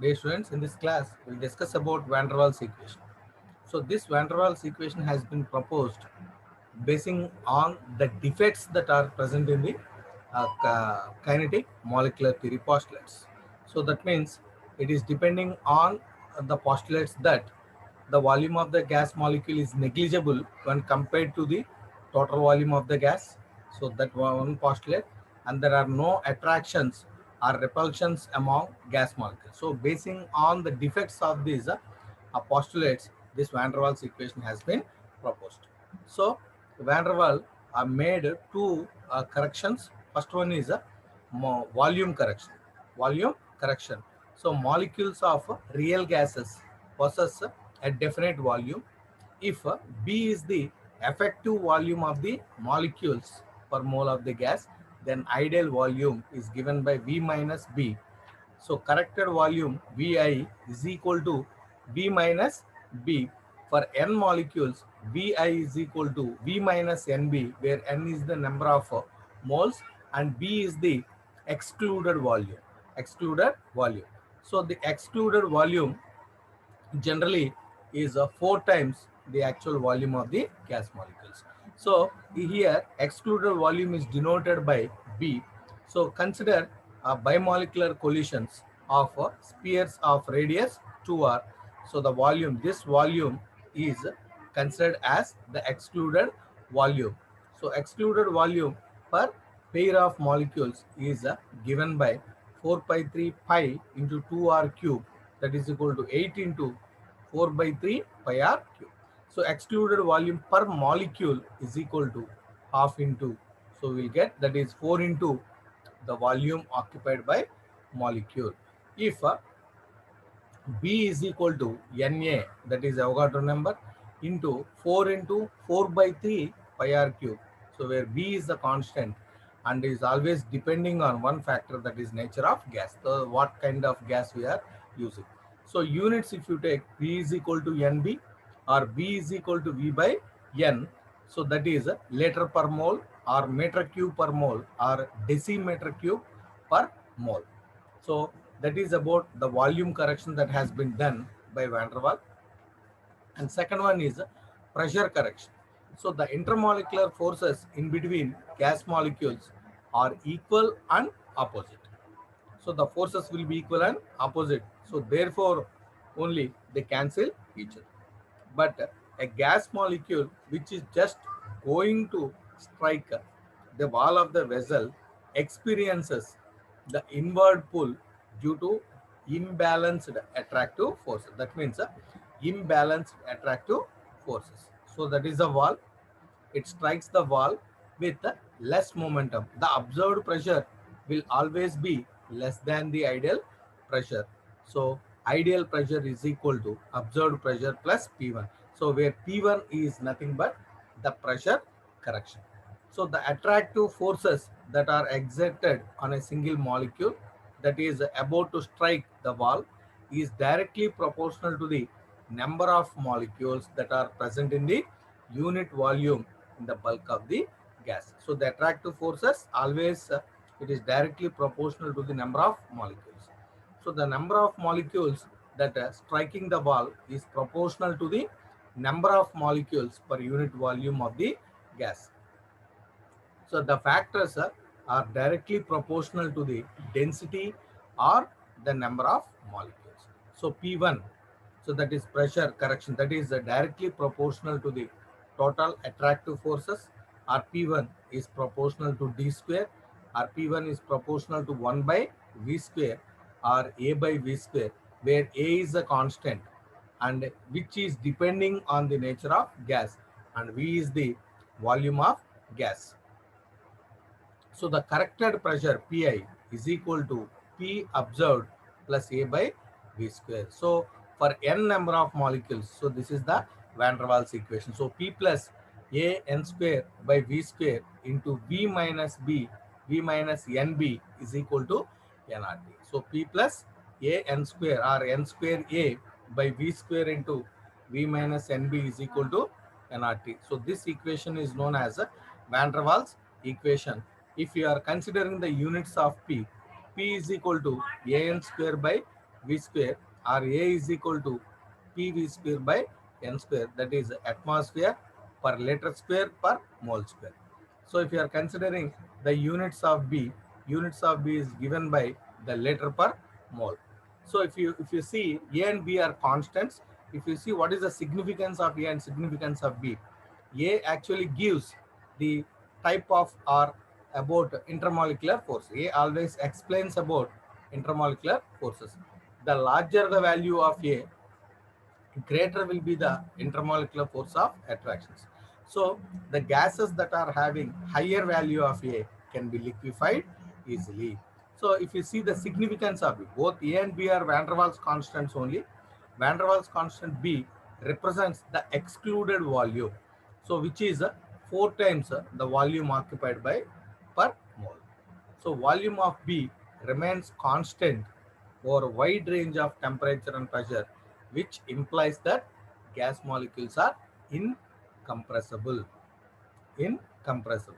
Dear students, in this class, we'll discuss about Van der Waals equation. So this Van der Waals equation has been proposed basing on the defects that are present in the kinetic molecular theory postulates. So that means it is depending on the postulates that the volume of the gas molecule is negligible when compared to the total volume of the gas. So that one postulate, and there are no attractions or repulsions among gas molecules. So basing on the defects of these postulates, this Van der Waals equation has been proposed. So Van der Waal made two corrections. First one is a volume correction. Volume correction. So molecules of real gases possess a definite volume. If B is the effective volume of the molecules per mole of the gas, then ideal volume is given by V minus B. So corrected volume Vi is equal to V minus B. For n molecules, Vi is equal to V minus Nb, where n is the number of moles and B is the excluded volume. Excluded volume. So the excluded volume generally is 4 times the actual volume of the gas molecules. So here excluded volume is denoted by B. So consider bimolecular collisions of spheres of radius 2r. So the volume, this volume is considered as the excluded volume. So excluded volume per pair of molecules is given by 4 pi 3 pi into 2r cube, that is equal to 8 into 4 by 3 pi r cube. So excluded volume per molecule is equal to half into, so we'll get that is 4 into the volume occupied by molecule. If B is equal to Na, that is Avogadro number, into 4 into 4 by 3 pi r cube. So where B is the constant and is always depending on one factor, that is nature of gas. So what kind of gas we are using. So units, if you take V is equal to Nb or B is equal to V by N, so that is liter per mole or meter cube per mole or decimeter cube per mole. So that is about the volume correction that has been done by Van der Waal. And second one is pressure correction. So the intermolecular forces in between gas molecules are equal and opposite. So the forces will be equal and opposite. So therefore only they cancel each other. But a gas molecule which is just going to strike the wall of the vessel experiences the inward pull due to imbalanced attractive forces. That means imbalanced attractive forces. So that is the wall. It strikes the wall with less momentum. The observed pressure will always be less than the ideal pressure. So ideal pressure is equal to observed pressure plus P1. So where P1 is nothing but the pressure correction. So the attractive forces that are exerted on a single molecule that is about to strike the wall is directly proportional to the number of molecules that are present in the unit volume in the bulk of the gas. So the attractive forces always it is directly proportional to the number of molecules. So the number of molecules that striking the wall is proportional to the number of molecules per unit volume of the gas. So the factors are directly proportional to the density or the number of molecules. So P1, so that is pressure correction, that is directly proportional to the total attractive forces, or P1 is proportional to D square, or P1 is proportional to 1 by V square or A by V square, where A is a constant and which is depending on the nature of gas and V is the volume of gas. So the corrected pressure Pi is equal to P observed plus A by V square. So for n number of molecules, so this is the Van der Waals equation. So P plus A n square by V square into V minus B, V minus Nb is equal to nRT. So P plus A n square or n square A by V square into V minus Nb is equal to nRT. So this equation is known as Van der Waals equation. If you are considering the units of P, P is equal to An square by V square, or A is equal to PV square by N square, that is atmosphere per liter square per mole square. So if you are considering the units of B is given by the liter per mole. So if you see A and B are constants, if you see what is the significance of A and significance of B, A actually gives the type of or about intermolecular force. A always explains about intermolecular forces. The larger the value of A, greater will be the intermolecular force of attractions. So the gases that are having higher value of A can be liquefied easily. So if you see the significance of it, both A and B are van der Waals constants only. Van der Waals constant B represents the excluded volume. So which is 4 times the volume occupied by per mole. So volume of B remains constant over a wide range of temperature and pressure, which implies that gas molecules are incompressible. Incompressible.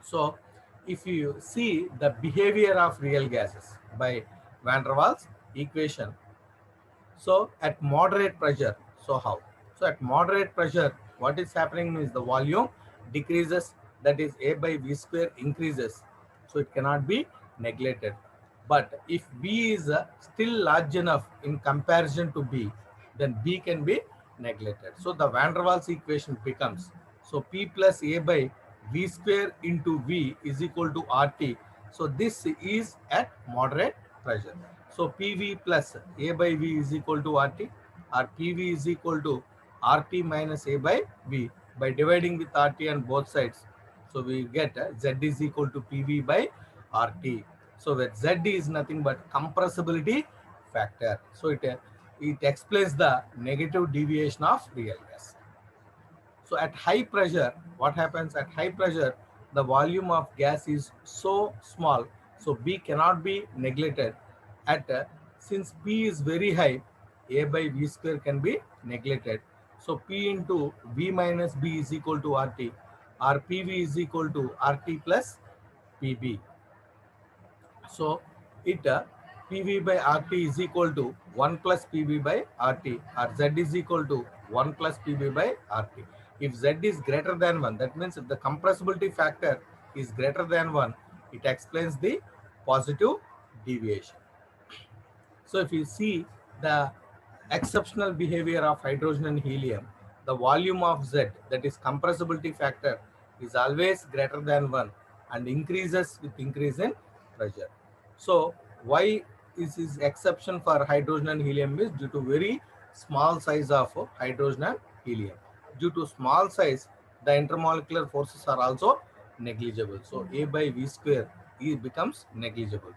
So if you see the behavior of real gases by Van der Waals equation, so at moderate pressure, so how? So at moderate pressure, what is happening is the volume decreases, that is A by V square increases. So it cannot be neglected. But if B is still large enough in comparison to B, then B can be neglected. So the Van der Waals equation becomes, so P plus A by V square into V is equal to RT. So this is at moderate pressure. So PV plus A by V is equal to RT, or PV is equal to RT minus A by V. By dividing with RT on both sides, so we get Z is equal to PV by RT. So where Z is nothing but compressibility factor. So it explains the negative deviation of real gas. So at high pressure, what happens at high pressure? The volume of gas is so small, so B cannot be neglected. At since P is very high, A by V square can be neglected. So P into V minus B is equal to RT, or PV is equal to RT plus PB. So it PV by RT is equal to 1 plus PV by RT, or Z is equal to 1 plus PV by RT. If Z is greater than 1, that means if the compressibility factor is greater than 1, it explains the positive deviation. So if you see the exceptional behavior of hydrogen and helium, the volume of Z, that is compressibility factor, is always greater than 1 and increases with increase in pressure. So why is this exception for hydrogen and helium is due to very small size of hydrogen and helium. Due to small size, the intermolecular forces are also negligible. So A by V square becomes negligible.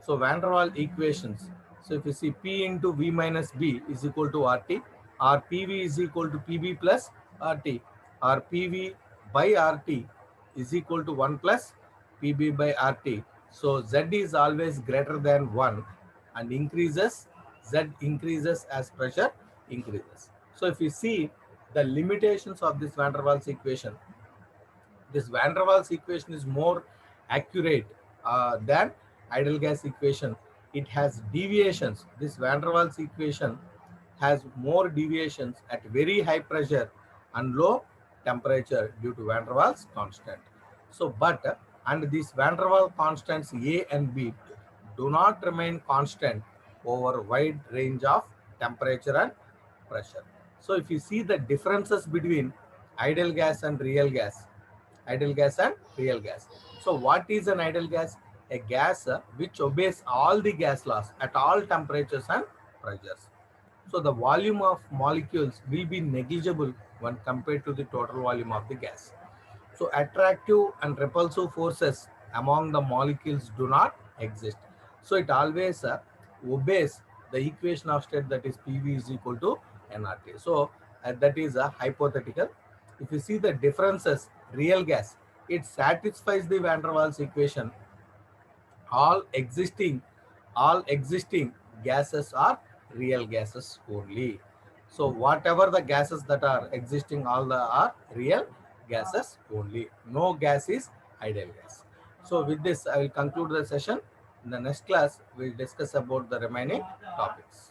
So Van der Waals equations. So if you see P into V minus B is equal to RT, or PV is equal to PB plus RT, or PV by RT is equal to 1 plus PB by RT. So Z is always greater than 1 and increases, Z increases as pressure increases. So if you see the limitations of this Van der Waals equation, this Van der Waals equation is more accurate than ideal gas equation. It has deviations. This Van der Waals equation has more deviations at very high pressure and low temperature due to Van der Waals constant. So, and these Van der Waals constants A and B do not remain constant over wide range of temperature and pressure. So, if you see the differences between ideal gas and real gas, ideal gas and real gas. So what is an ideal gas? A gas which obeys all the gas laws at all temperatures and pressures. So the volume of molecules will be negligible when compared to the total volume of the gas. So attractive and repulsive forces among the molecules do not exist. So it always obeys the equation of state, that is PV is equal to nRT. So that is a hypothetical. If you see the differences, real gas, it satisfies the Van der Waals equation. All existing gases are real gases only. So whatever the gases that are existing, all the are real gases only. No gas is ideal gas. So with this, I will conclude the session. In the next class, we'll discuss about the remaining topics.